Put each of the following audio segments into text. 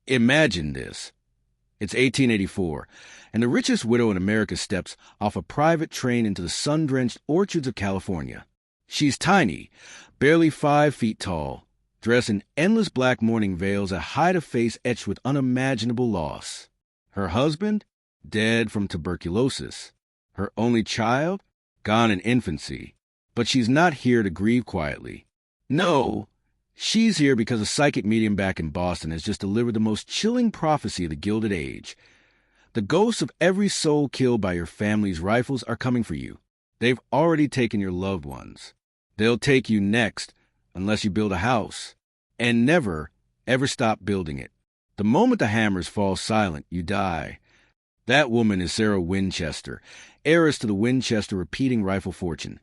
Imagine this. It's 1884, and the richest widow in America steps off a private train into the sun-drenched orchards of California. She's tiny, barely 5 feet tall, dressed in endless black mourning veils that hide a face etched with unimaginable loss. Her husband? Dead from tuberculosis. Her only child? Gone in infancy. But she's not here to grieve quietly. No, she's here because a psychic medium back in Boston has just delivered the most chilling prophecy of the Gilded Age. The ghosts of every soul killed by your family's rifles are coming for you. They've already taken your loved ones. They'll take you next, unless you build a house. And never, ever stop building it. The moment the hammers fall silent, you die. That woman is Sarah Winchester, heiress to the Winchester repeating rifle fortune.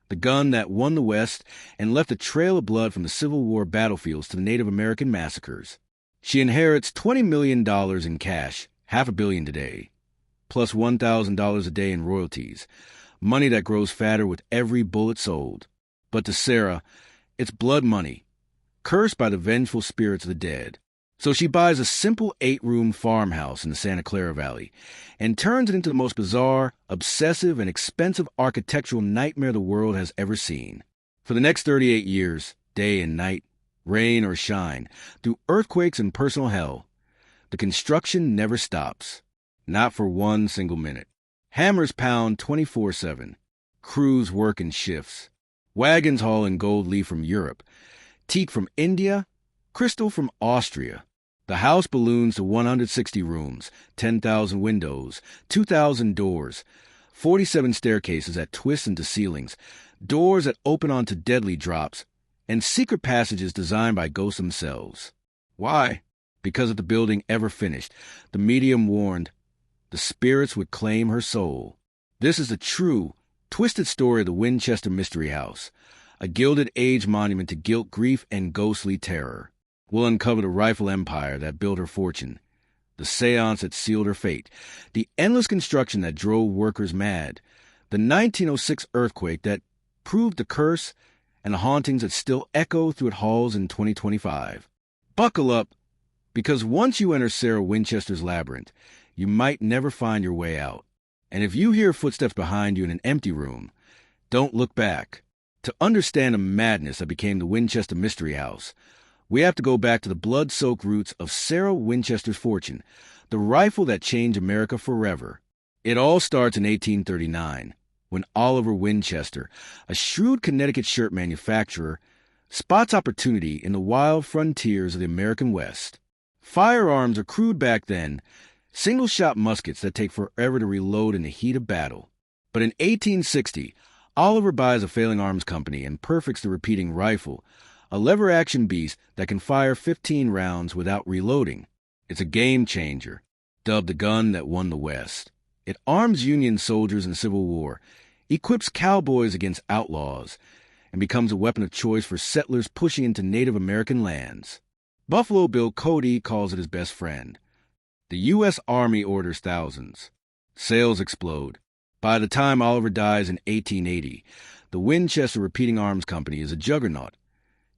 The gun that won the West and left a trail of blood from the Civil War battlefields to the Native American massacres. She inherits $20 million in cash, $500 million today, plus $1,000 a day in royalties, money that grows fatter with every bullet sold. But to Sarah, it's blood money, cursed by the vengeful spirits of the dead. So she buys a simple 8-room farmhouse in the Santa Clara Valley and turns it into the most bizarre, obsessive, and expensive architectural nightmare the world has ever seen. For the next 38 years, day and night, rain or shine, through earthquakes and personal hell, the construction never stops. Not for one single minute. Hammers pound 24/7. Crews work in shifts. Wagons haul in gold leaf from Europe, teak from India, crystal from Austria. The house balloons to 160 rooms, 10,000 windows, 2,000 doors, 47 staircases that twist into ceilings, doors that open onto deadly drops, and secret passages designed by ghosts themselves. Why? Because if the building ever finished, the medium warned, the spirits would claim her soul. This is the true, twisted story of the Winchester Mystery House, a Gilded Age monument to guilt, grief, and ghostly terror. We'll uncover the rifle empire that built her fortune, the seance that sealed her fate, the endless construction that drove workers mad, the 1906 earthquake that proved the curse, and the hauntings that still echo through its halls in 2025. Buckle up, because once you enter Sarah Winchester's labyrinth, you might never find your way out. And if you hear footsteps behind you in an empty room, don't look back. To understand the madness that became the Winchester Mystery House, we have to go back to the blood-soaked roots of Sarah Winchester's fortune, the rifle that changed America forever. It all starts in 1839, when Oliver Winchester, a shrewd Connecticut shirt manufacturer, spots opportunity in the wild frontiers of the American West. Firearms are crude back then, single-shot muskets that take forever to reload in the heat of battle. But in 1860, Oliver buys a failing arms company and perfects the repeating rifle, a lever-action beast that can fire 15 rounds without reloading. It's a game-changer, dubbed the gun that won the West. It arms Union soldiers in the Civil War, equips cowboys against outlaws, and becomes a weapon of choice for settlers pushing into Native American lands. Buffalo Bill Cody calls it his best friend. The U.S. Army orders thousands. Sales explode. By the time Oliver dies in 1880, the Winchester Repeating Arms Company is a juggernaut,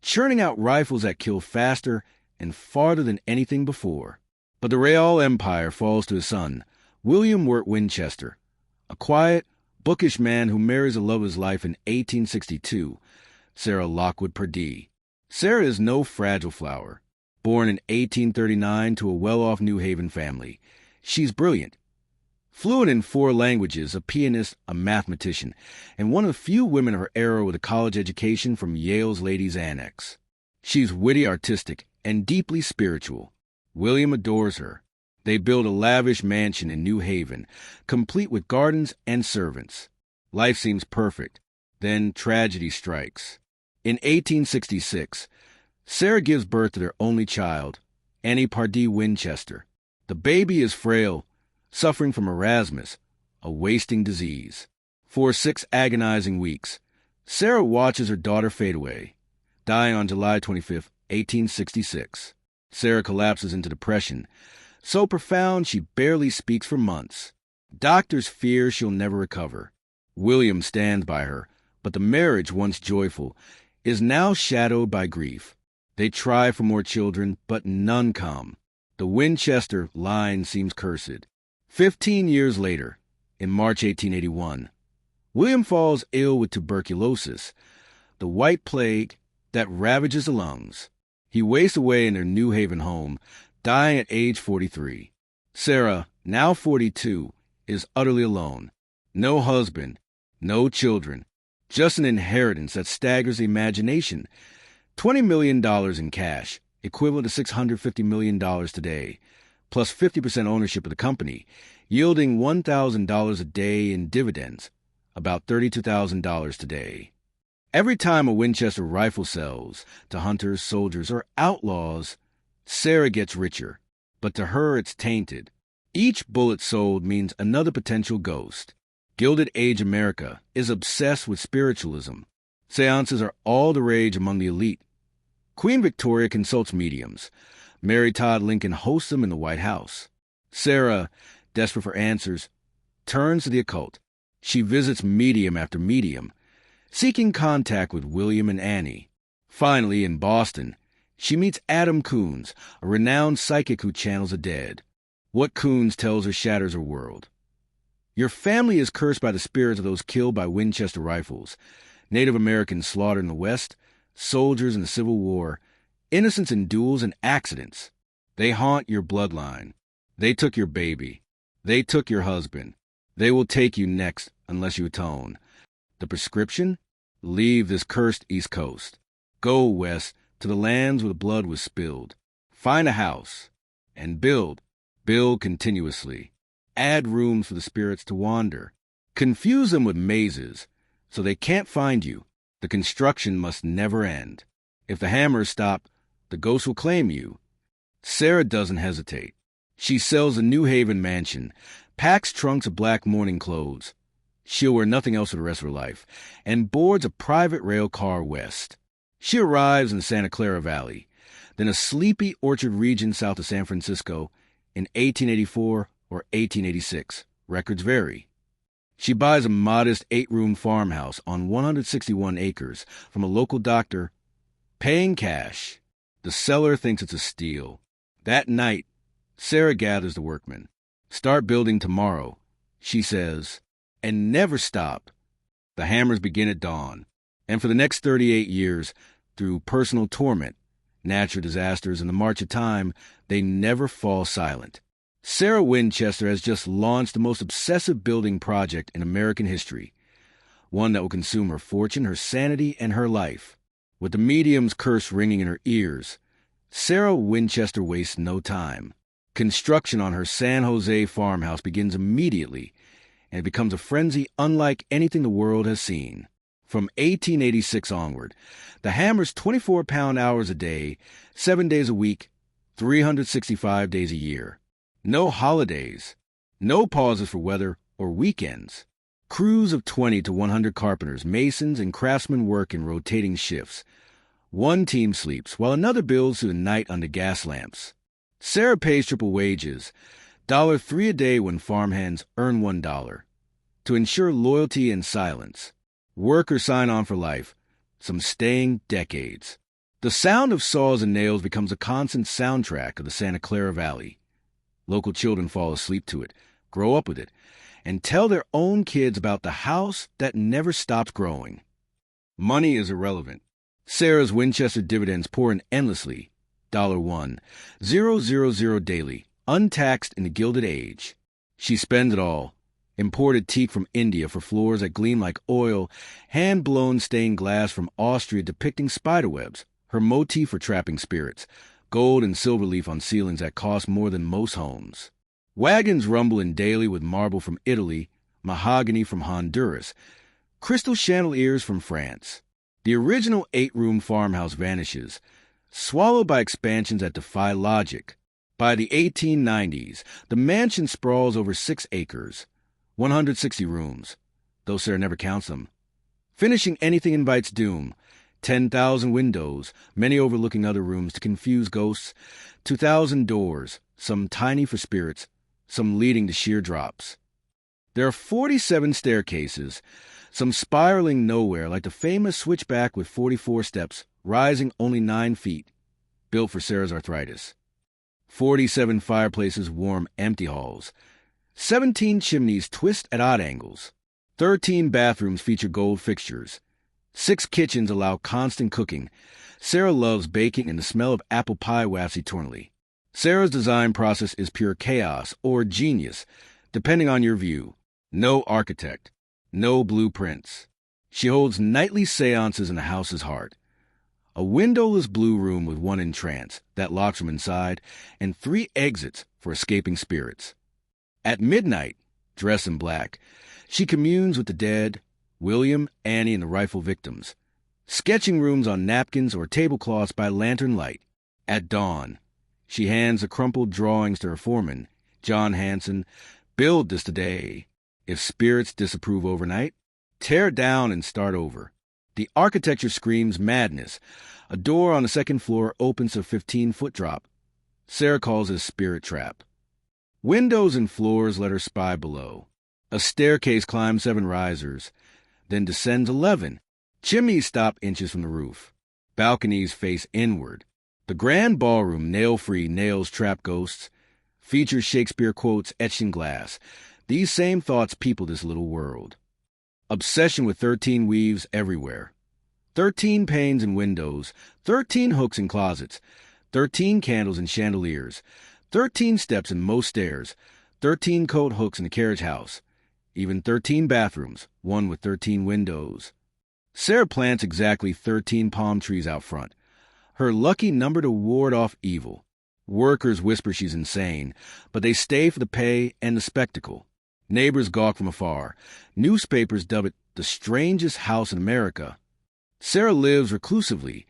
churning out rifles that kill faster and farther than anything before. But the Real Empire falls to his son, William Wirt Winchester, a quiet, bookish man who marries the love of his life in 1862, Sarah Lockwood Pardee. Sarah is no fragile flower. Born in 1839 to a well-off New Haven family, she's brilliant. Fluent in 4 languages, a pianist, a mathematician, and one of the few women of her era with a college education from Yale's Ladies' Annex. She's witty, artistic, and deeply spiritual. William adores her. They build a lavish mansion in New Haven, complete with gardens and servants. Life seems perfect. Then tragedy strikes. In 1866, Sarah gives birth to their only child, Annie Pardee Winchester. The baby is frail, suffering from marasmus, a wasting disease. For 6 agonizing weeks, Sarah watches her daughter fade away, dying on July 25, 1866. Sarah collapses into depression, so profound she barely speaks for months. Doctors fear she'll never recover. William stands by her, but the marriage, once joyful, is now shadowed by grief. They try for more children, but none come. The Winchester line seems cursed. 15 years later, in March 1881, William falls ill with tuberculosis, the white plague that ravages the lungs. He wastes away in their New Haven home, dying at age 43. Sarah, now 42, is utterly alone. No husband, no children, just an inheritance that staggers the imagination. $20 million in cash, equivalent to $650 million today, plus 50% ownership of the company, yielding $1,000 a day in dividends, about $32,000 today. Every time a Winchester rifle sells to hunters, soldiers, or outlaws, Sarah gets richer, but to her it's tainted. Each bullet sold means another potential ghost. Gilded Age America is obsessed with spiritualism. Seances are all the rage among the elite. Queen Victoria consults mediums. Mary Todd Lincoln hosts them in the White House. Sarah, desperate for answers, turns to the occult. She visits medium after medium, seeking contact with William and Annie. Finally, in Boston, she meets Adam Coons, a renowned psychic who channels the dead. What Coons tells her shatters her world. Your family is cursed by the spirits of those killed by Winchester rifles, Native Americans slaughtered in the West, soldiers in the Civil War, innocents in duels and accidents. They haunt your bloodline. They took your baby. They took your husband. They will take you next unless you atone. The prescription? Leave this cursed East Coast. Go west to the lands where the blood was spilled. Find a house and build. Build continuously. Add rooms for the spirits to wander. Confuse them with mazes so they can't find you. The construction must never end. If the hammers stop, the ghost will claim you. Sarah doesn't hesitate. She sells a New Haven mansion, packs trunks of black mourning clothes. She'll wear nothing else for the rest of her life, and boards a private rail car west. She arrives in the Santa Clara Valley, then a sleepy orchard region south of San Francisco in 1884 or 1886. Records vary. She buys a modest 8-room farmhouse on 161 acres from a local doctor, paying cash. The seller thinks it's a steal. That night, Sarah gathers the workmen. Start building tomorrow, she says, and never stop. The hammers begin at dawn, and for the next 38 years, through personal torment, natural disasters, and the march of time, they never fall silent. Sarah Winchester has just launched the most obsessive building project in American history, one that will consume her fortune, her sanity, and her life. With the medium's curse ringing in her ears, Sarah Winchester wastes no time. Construction on her San Jose farmhouse begins immediately, and it becomes a frenzy unlike anything the world has seen. From 1886 onward, the hammers 24-pound hours a day, 7 days a week, 365 days a year. No holidays, no pauses for weather or weekends. Crews of 20 to 100 carpenters, masons, and craftsmen work in rotating shifts. One team sleeps, while another builds through the night under gas lamps. Sarah pays triple wages, $3 a day when farmhands earn $1, to ensure loyalty and silence. Workers sign on for life, some staying decades. The sound of saws and nails becomes a constant soundtrack of the Santa Clara Valley. Local children fall asleep to it, grow up with it, and tell their own kids about the house that never stops growing. Money is irrelevant. Sarah's Winchester dividends pour in endlessly, $1,000 daily, untaxed in the Gilded Age. She spends it all. Imported teak from India for floors that gleam like oil, hand-blown stained glass from Austria depicting spiderwebs, her motif for trapping spirits, gold and silver leaf on ceilings that cost more than most homes. Wagons rumble in daily with marble from Italy, mahogany from Honduras, crystal chandeliers from France. The original 8-room farmhouse vanishes, swallowed by expansions that defy logic. By the 1890s, the mansion sprawls over 6 acres, 160 rooms, though Sarah never counts them. Finishing anything invites doom. 10,000 windows, many overlooking other rooms to confuse ghosts, 2,000 doors, some tiny for spirits, some leading to sheer drops. There are 47 staircases, some spiraling nowhere like the famous switchback with 44 steps, rising only 9 feet, built for Sarah's arthritis. 47 fireplaces warm empty halls. 17 chimneys twist at odd angles. 13 bathrooms feature gold fixtures. 6 kitchens allow constant cooking. Sarah loves baking, and the smell of apple pie wafts eternally. Sarah's design process is pure chaos or genius, depending on your view. No architect. No blueprints. She holds nightly seances in the house's heart. A windowless blue room with one entrance that locks from inside, and 3 exits for escaping spirits. At midnight, dressed in black, she communes with the dead, William, Annie, and the rifle victims. Sketching rooms on napkins or tablecloths by lantern light. At dawn, she hands the crumpled drawings to her foreman, John Hanson. Build this today. If spirits disapprove overnight, tear down and start over. The architecture screams madness. A door on the second floor opens to a 15-foot drop. Sarah calls it a spirit trap. Windows and floors let her spy below. A staircase climbs 7 risers, then descends 11. Chimneys stop inches from the roof. Balconies face inward. The grand ballroom, nail-free, nails trap ghosts, features Shakespeare quotes etched in glass. These same thoughts people this little world. Obsession with 13 weaves everywhere. 13 panes in windows, 13 hooks in closets, 13 candles in chandeliers, 13 steps in most stairs, 13 coat hooks in the carriage house, even 13 bathrooms, one with 13 windows. Sarah plants exactly 13 palm trees out front, her lucky number to ward off evil. Workers whisper she's insane, but they stay for the pay and the spectacle. Neighbors gawk from afar. Newspapers dub it the strangest house in America. Sarah lives reclusively.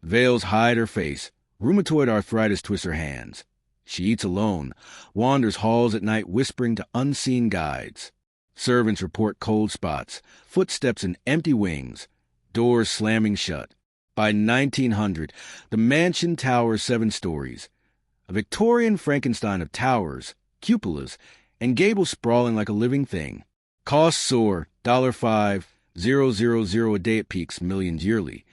Veils hide her face. Rheumatoid arthritis twists her hands. She eats alone, wanders halls at night whispering to unseen guides. Servants report cold spots, footsteps in empty wings, doors slamming shut. By 1900, the mansion towers 7 stories. A Victorian Frankenstein of towers, cupolas, and gables sprawling like a living thing. Costs soar, $5,000 a day at peaks, millions yearly.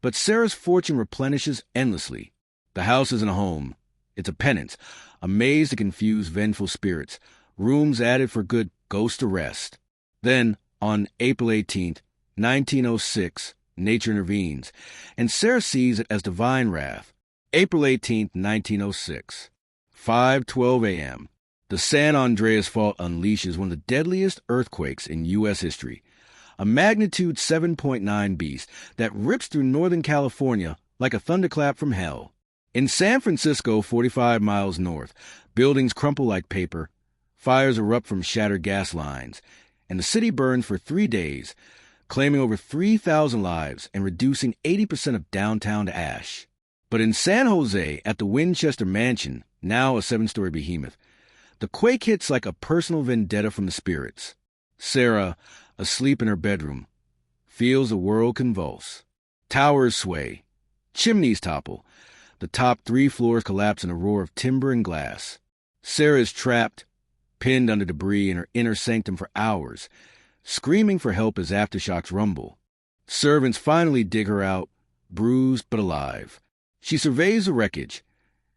But Sarah's fortune replenishes endlessly. The house isn't a home. It's a penance, a maze to confuse vengeful spirits. Rooms added for good ghosts to rest. Then, on April 18th, 1906, nature intervenes, and Sarah sees it as divine wrath. April 18th, 1906, 5:12 a.m. The San Andreas Fault unleashes one of the deadliest earthquakes in U.S. history. A magnitude 7.9 beast that rips through Northern California like a thunderclap from hell. In San Francisco, 45 miles north, buildings crumple like paper, fires erupt from shattered gas lines, and the city burns for 3 days, claiming over 3,000 lives and reducing 80% of downtown to ash. But in San Jose, at the Winchester Mansion, now a 7-story behemoth, the quake hits like a personal vendetta from the spirits. Sarah, asleep in her bedroom, feels the world convulse. Towers sway. Chimneys topple. The top 3 floors collapse in a roar of timber and glass. Sarah is trapped, pinned under debris in her inner sanctum for hours, screaming for help as aftershocks rumble. Servants finally dig her out, bruised but alive. She surveys the wreckage.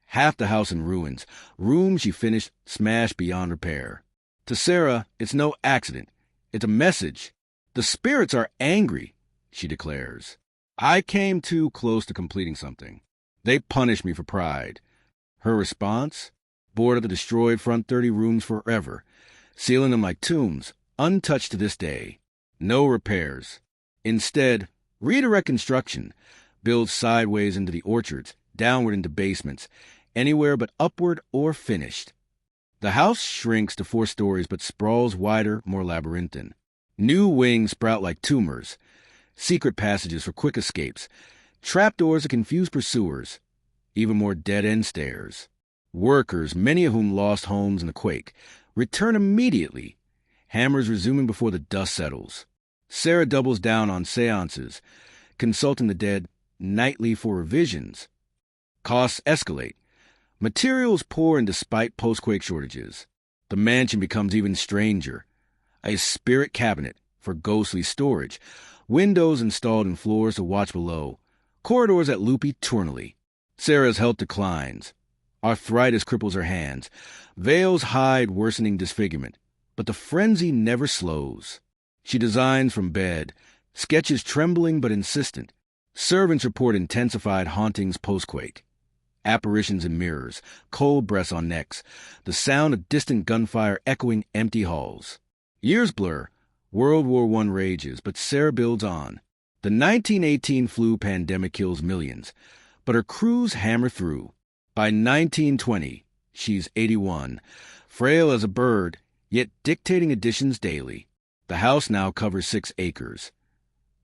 Half the house in ruins, rooms she finished smashed beyond repair. To Sarah, it's no accident. It's a message. The spirits are angry, she declares. I came too close to completing something. They punish me for pride. Her response? Board of the destroyed front 30 rooms forever, sealing them like tombs, untouched to this day. No repairs. Instead, redirect construction. Build sideways into the orchards, downward into basements, anywhere but upward or finished. The house shrinks to 4 stories but sprawls wider, more labyrinthine. New wings sprout like tumors, secret passages for quick escapes, trapdoors to confuse pursuers, even more dead-end stairs. Workers, many of whom lost homes in the quake, return immediately, hammers resuming before the dust settles. Sarah doubles down on seances, consulting the dead nightly for revisions. Costs escalate. Materials pour in despite post-quake shortages. The mansion becomes even stranger. A spirit cabinet for ghostly storage. Windows installed in floors to watch below. Corridors that loop eternally. Sarah's health declines. Arthritis cripples her hands. Veils hide worsening disfigurement. But the frenzy never slows. She designs from bed, sketches trembling but insistent. Servants report intensified hauntings post-quake. Apparitions in mirrors, cold breaths on necks, the sound of distant gunfire echoing empty halls. Years blur. World War I rages, but Sarah builds on. The 1918 flu pandemic kills millions, but her crews hammer through. By 1920, she's 81, frail as a bird, yet dictating additions daily. The house now covers 6 acres.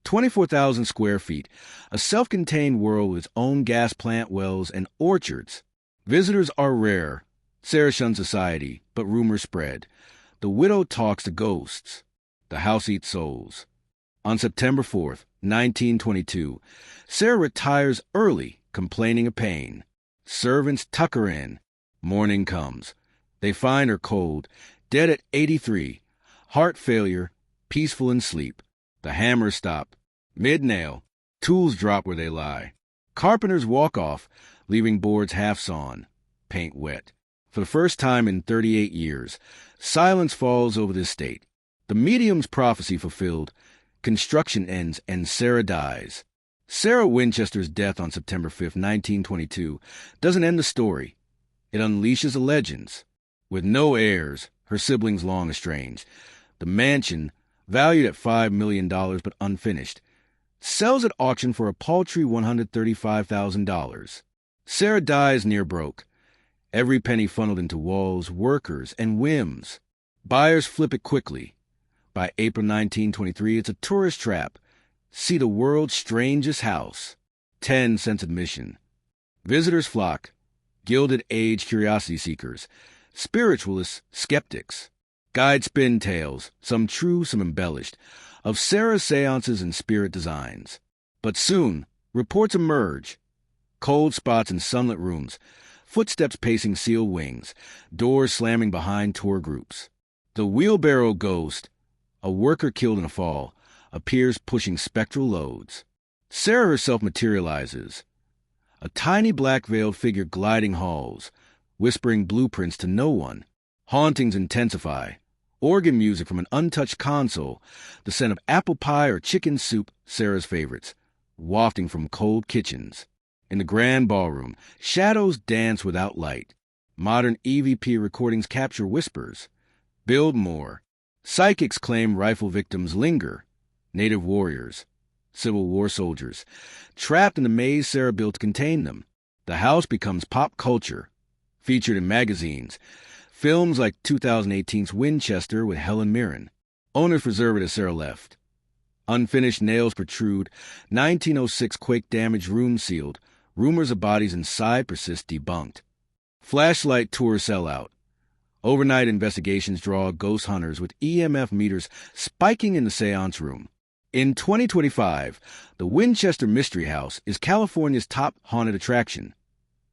24,000 square feet, a self-contained world with its own gas plant, wells, and orchards. Visitors are rare. Sarah shuns society, but rumors spread. The widow talks to ghosts. The house eats souls. On September 4th, 1922, Sarah retires early, complaining of pain. Servants tuck her in. Morning comes. They find her cold, dead at 83, heart failure, peaceful in sleep. The hammers stop. Mid-nail. Tools drop where they lie. Carpenters walk off, leaving boards half sawn, paint wet. For the first time in 38 years, silence falls over the estate. The medium's prophecy fulfilled. Construction ends and Sarah dies. Sarah Winchester's death on September 5, 1922, doesn't end the story. It unleashes the legends. With no heirs, her siblings long estranged, the mansion, valued at $5 million but unfinished, sells at auction for a paltry $135,000. Sarah dies near broke. Every penny funneled into walls, workers, and whims. Buyers flip it quickly. By April 1923, it's a tourist trap. See the world's strangest house. 10 cents admission. Visitors flock. Gilded Age curiosity seekers. Spiritualists, skeptics. Guides spin tales, some true, some embellished, of Sarah's seances and spirit designs. But soon, reports emerge. Cold spots in sunlit rooms, footsteps pacing sealed wings, doors slamming behind tour groups. The wheelbarrow ghost, a worker killed in a fall, appears pushing spectral loads. Sarah herself materializes. A tiny black-veiled figure gliding halls, whispering blueprints to no one. Hauntings intensify. Organ music from an untouched console, the scent of apple pie or chicken soup, Sarah's favorites, wafting from cold kitchens. In the grand ballroom, shadows dance without light. Modern EVP recordings capture whispers. Build more. Psychics claim rifle victims linger. Native warriors, Civil War soldiers, trapped in the maze Sarah built to contain them. The house becomes pop culture, featured in magazines. Films like 2018's Winchester with Helen Mirren. Owners preserve it as Sarah left. Unfinished nails protrude. 1906 quake damage room sealed. Rumors of bodies inside persist debunked. Flashlight tours sell out. Overnight investigations draw ghost hunters with EMF meters spiking in the seance room. In 2025, the Winchester Mystery House is California's top haunted attraction.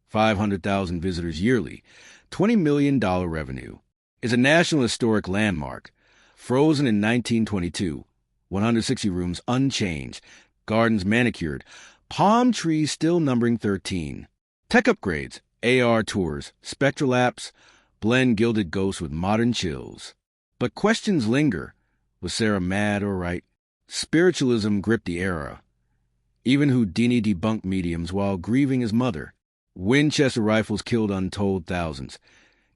500,000 visitors yearly, $20 million revenue. Is a National Historic Landmark. Frozen in 1922, 160 rooms unchanged, gardens manicured, palm trees still numbering 13. Tech upgrades, AR tours, spectral apps, blend gilded ghosts with modern chills. But questions linger. Was Sarah mad or right? Spiritualism gripped the era. Even Houdini debunked mediums while grieving his mother. Winchester Rifles killed untold thousands.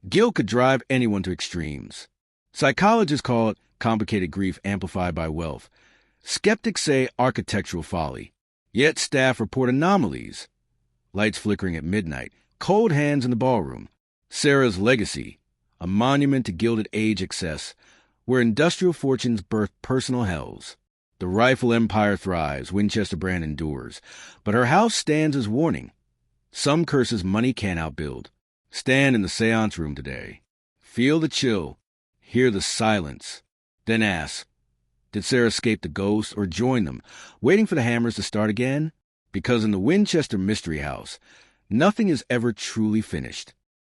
Guilt could drive anyone to extremes. Psychologists call it complicated grief amplified by wealth. Skeptics say architectural folly. Yet staff report anomalies. Lights flickering at midnight. Cold hands in the ballroom. Sarah's legacy. A monument to Gilded Age excess, where industrial fortunes birth personal hells. The rifle empire thrives, Winchester brand endures. But her house stands as warning. Some curses money can't outbuild. Stand in the seance room today. Feel the chill. Hear the silence. Then ask, did Sarah escape the ghosts or join them, waiting for the hammers to start again? Because in the Winchester Mystery House, nothing is ever truly finished.